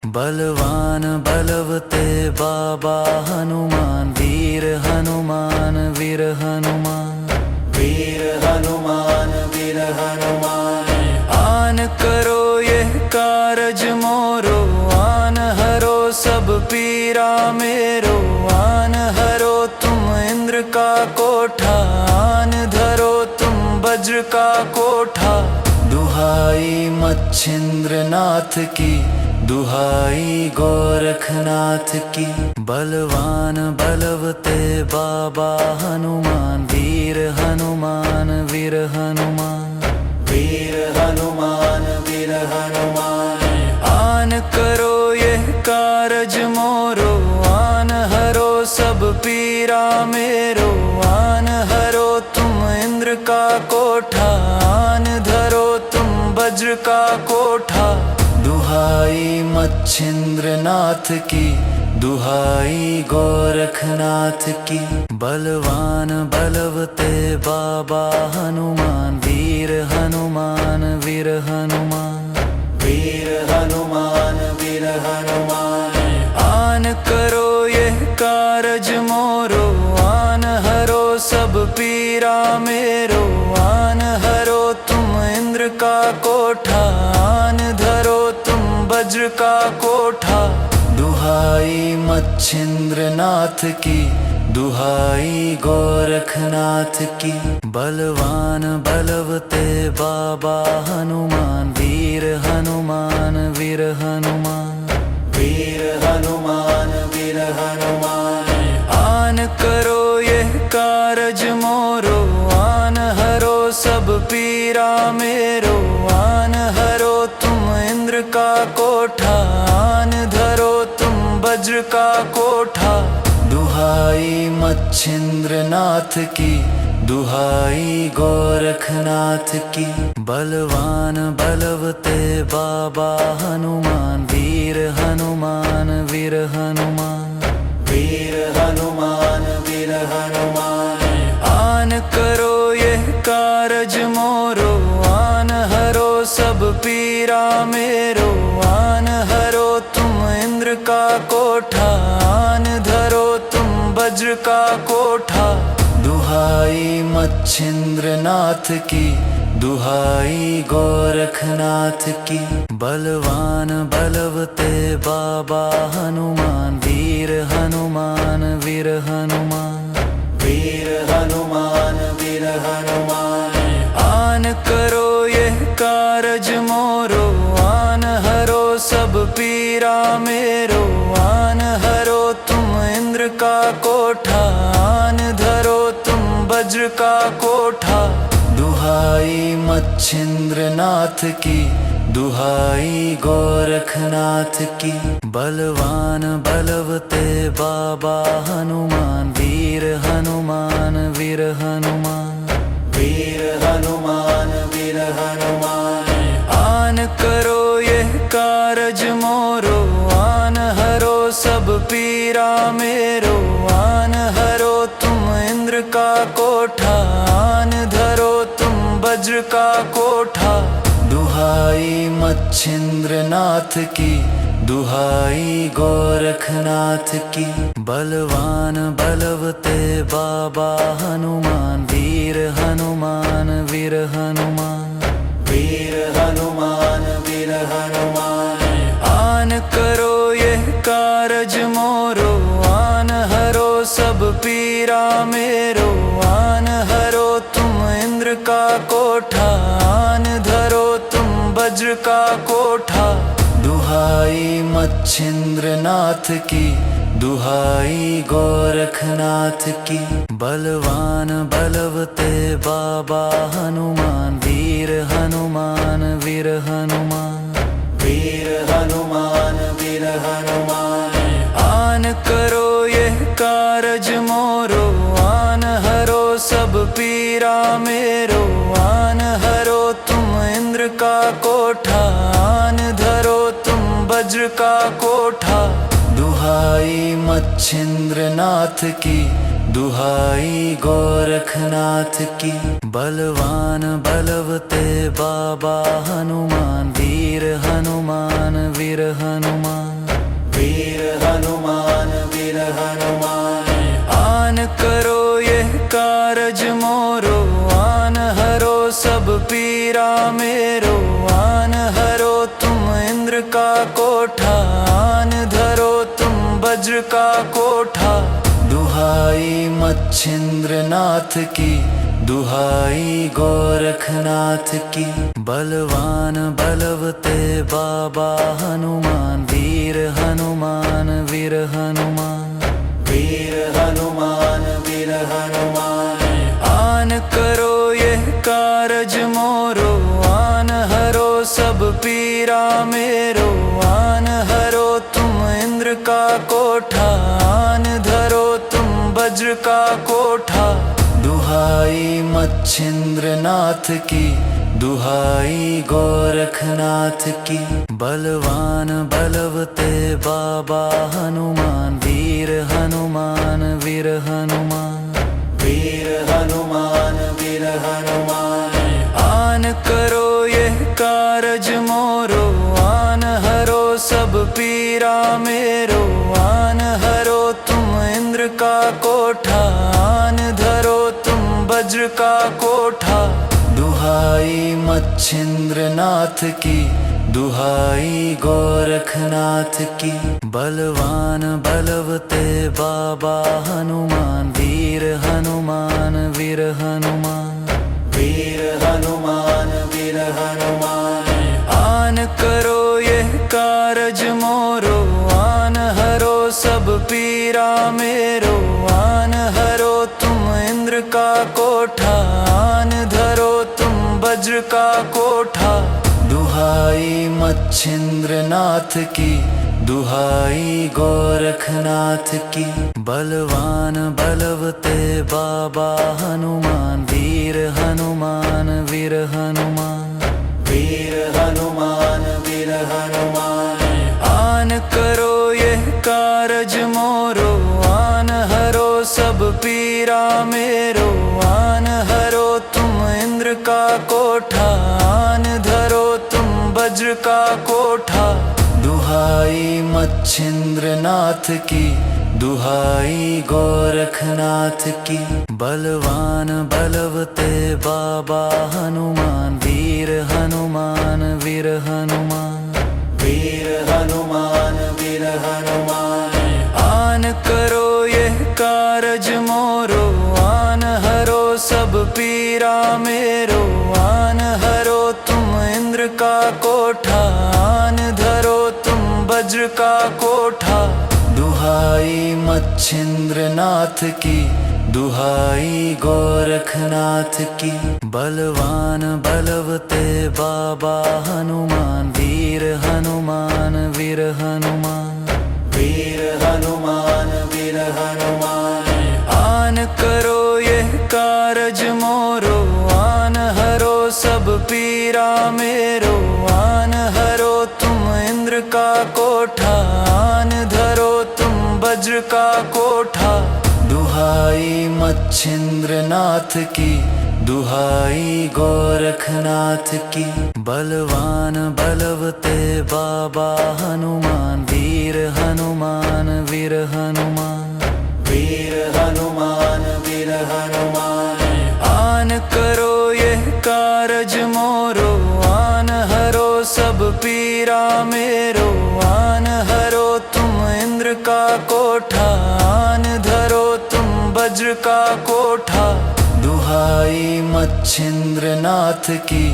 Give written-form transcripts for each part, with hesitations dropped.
बलवान बलवते बाबा हनुमान, वीर हनुमान वीर हनुमान, वीर हनुमान वीर हनुमान। आन करो ये कारज मोरो, आन हरो सब पीरा मेरो। आन हरो तुम इंद्र का कोठा, आन धरो तुम वज्र का कोठा। दुहाई मच्छिंद्र नाथ की, दुहाई गोरखनाथ की। बलवान बलवते बाबा हनुमान, वीर हनुमान वीर हनुमान, वीर हनुमान वीर हनुमान। आन करो ये कारज मोरो, आन हरो सब पीरा मेरो। आन हरो तुम इंद्र का कोठा, आन धरो तुम वज्र का कोठा। दुहाई मच्छिंद्र नाथ की, दुहाई गोरखनाथ की। बलवान बलवते बाबा हनुमान, वीर हनुमान वीर हनुमान, वीर हनुमान वीर हनुमान। आन करो ये कारज मोरो, आन हरो सब पीरा मेरो। आन हरो तुम इंद्र का कोठा, आन धरो तुम वज्र का कोठा। दुहाई मच्छिंद्र नाथ की, दुहाई गोरखनाथ की। बलवान बलवते बाबा हनुमान, वीर हनुमान वीर हनुमान, वीर हनुमान वीर हनुमान। आन करो ये कारज मोरो, आन हरो सब पीरा मेरो। आन हरो तुम इंद्र का कोठा, आन धरो तुम वज्र का कोठा। दुहाई मच्छिंद्र नाथ की, दुहाई गोरखनाथ की। बलवान बलवते बाबा हनुमान, वीर हनुमान वीर हनुमान, वीर हनुमान वीर हनुमान। आन करो ये कारज मोरो, आन हरो सब पीरा मेरो। आन हरो तुम इंद्र का कोठा, आन धरो तुम वज्र का कोठा। दुहाई मच्छिंद्र नाथ की, दुहाई गोरखनाथ की। बलवान बलवते बाबा हनुमान, वीर हनुमान वीर हनुमान, वीर हनुमान वीर हनुमान। आन करो ये कारज मोरो, आन हरो सब पीरा मेरो। आन हरो तुम इंद्र का कोठा, आन धरो तुम वज्र का कोठा। दुहाई मच्छिंद्र नाथ की, दुहाई गोरखनाथ की। बलवान बलवते बाबा हनुमान, वीर हनुमान वीर हनुमान, वीर हनुमान वीर हनुमान। आन करो ये कारज मोरो, आन हरो सब पीरा मेरो। आन हरो तुम इंद्र का कोठा, आन धरो तुम वज्र का कोठा। दुहाई मच्छिंद्र नाथ की, दुहाई गोरखनाथ की। बलवान बलवते बाबा हनुमान, वीर हनुमान वीर हनुमान, वीर हनुमान वीर हनुमान। आन करो ये कारज मोरो, आन हरो सब पीरा मेरो। आन हरो तुम इंद्र का कोठा, आन धरो तुम वज्र का कोठा। दुहाई मच्छिंद्र नाथ की, दुहाई गोरखनाथ की। बलवान बलवते बाबा हनुमान, वीर हनुमान वीर हनुमान, वीर हनुमान वीर हनुमान। आन करो ये कारज मोरो, आन हरो सब पीरा मेरो। आन हरो तुम इंद्र का कोठा, आन धरो तुम वज्र का कोठा। दुहाई मच्छिंद्र नाथ की, दुहाई गोरखनाथ की। बलवान बलवते बाबा हनुमान, वीर हनुमान वीर हनुमान, वीर हनुमान वीर हनुमान। आन करो ये कारज मोरो, आन हरो सब पीरा मेरो। आन हरो तुम इंद्र का कोठा, आन धरो तुम वज्र का कोठा। दुहाई मच्छिंद्र नाथ की, दुहाई गोरखनाथ की। बलवान बलवते बाबा हनुमान, वीर हनुमान वीर हनुमान। वीर हनुमान वीर हनुमान। आन करो ये कारज मोरो, आन हरो सब पीरा मेरो। आन हरो तुम इंद्र का कोठा, आन धरो तुम वज्र का कोठा। दुहाई मच्छिंद्र नाथ की, दुहाई गोरखनाथ की। बलवान बलवते बाबा हनुमान, वीर हनुमान वीर हनुमान। वीर हनुमान वीर हनुमान। आन करो ये कारज मोरो, आन हरो सब पीरा मेरो। आन हरो तुम इंद्र का कोठा, आन धरो तुम वज्र का कोठा। दुहाई मच्छिंद्र नाथ की, दुहाई गोरखनाथ की। बलवान बलवते बाबा हनुमान, वीर हनुमान वीर हनुमान। वीर हनुमान वीर हनुमान। आन करो ये कारज मोरो, आन हरो सब पीरा मेरो। आन हरो तुम इंद्र का कोठा, आन धरो तुम वज्र का कोठा। दुहाई मच्छिंद्र नाथ की, दुहाई गोरखनाथ की। बलवान बलवते बाबा हनुमान, वीर हनुमान वीर हनुमान। वीर हनुमान वीर हनुमान। आन करो ये कारज मोरो, आन हरो सब पीरा मेरो। आन हरो तुम इंद्र का कोठा, आन धरो तुम वज्र का कोठा। दुहाई मच्छिंद्र नाथ की, दुहाई गोरखनाथ की। बलवान बलवते बाबा हनुमान, वीर हनुमान वीर हनुमान। वीर हनुमान वीर हनुमान। आन करो ये कारज मोरो, आन हरो सब पीरा मेरो। आन हरो तुम इंद्र का कोठा, आन धरो तुम वज्र का कोठा। दुहाई मच्छिंद्र नाथ की, दुहाई गोरखनाथ की। बलवान बलवते बाबा हनुमान, वीर हनुमान वीर हनुमान। वीर हनुमान वीर हनुमान। आन करो ये कारज मोरो, आन हरो सब पीरा मेरो। आन हरो तुम इंद्र का कोठा, आन धरो तुम वज्र का कोठा। दुहाई मच्छिंद्र नाथ की, दुहाई गोरखनाथ की। बलवान बलवते बाबा हनुमान, वीर हनुमान वीर हनुमान। वीर हनुमान वीर हनुमान। आन करो ये कारज मोरो, आन हरो सब पीरा मेरो। आन हरो तुम इंद्र का कोठा, आन धरो तुम वज्र का कोठा। दुहाई मच्छिंद्र नाथ की,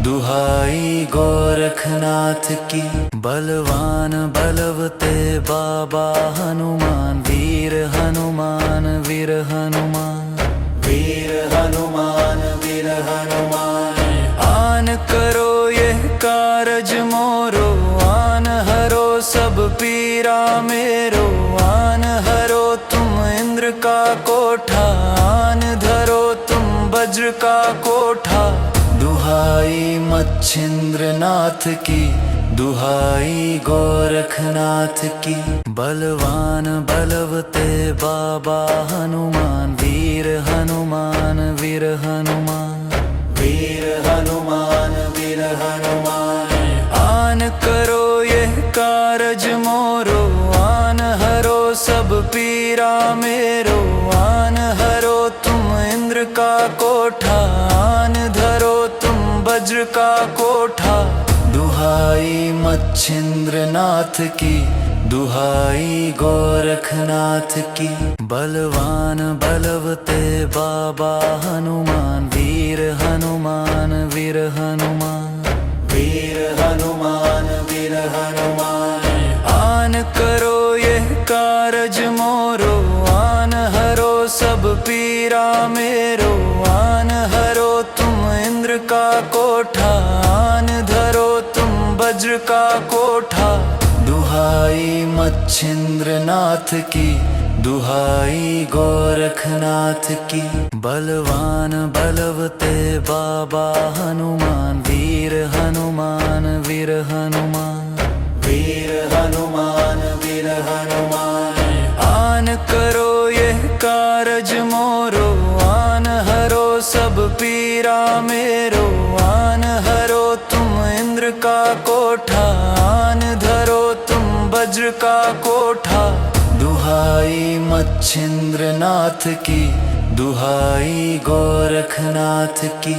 दुहाई गोरखनाथ की। बलवान बलवते बाबा हनुमान, वीर हनुमान वीर हनुमान। वीर हनुमान वीर हनुमान। आन करो ये कारज मोरो, आन हरो सब पीरा मेरो। आन हरो तुम इंद्र का कोठा, आन धरो तुम वज्र का कोठा। दुहाई मच्छिंद्र नाथ की, दुहाई गोरखनाथ की। बलवान बलवते बाबा हनुमान, वीर हनुमान वीर हनुमान। वीर हनुमान वीर हनुमान। आन करो ये कारज मोरो, मेरो। आन हरो तुम इंद्र का कोठा, आन धरो तुम वज्र का कोठा। दुहाई मच्छिंद्र नाथ की, दुहाई गोरखनाथ की। बलवान बलवते बाबा हनुमान, वीर हनुमान वीर हनुमान। वीर हनुमान वीर हनुमान। आन करो यह कारज मोरो, आन हरो सब पीरा मेरो। आन हरो तुम इंद्र का कोठा, आन धरो तुम वज्र का कोठा। दुहाई मच्छिंद्र नाथ की, दुहाई गोरखनाथ की। बलवान बलवते बाबा हनुमान, वीर हनुमान वीर हनुमान। वीर हनुमान वीर हनुमान। आन करो यह कारज मोरो, आन हरो सब पीरा मेरो। आन हरो तुम इंद्र का कोठा, आन धरो तुम वज्र का कोठा। दुहाई मच्छिंद्र नाथ की, दुहाई गोरखनाथ की।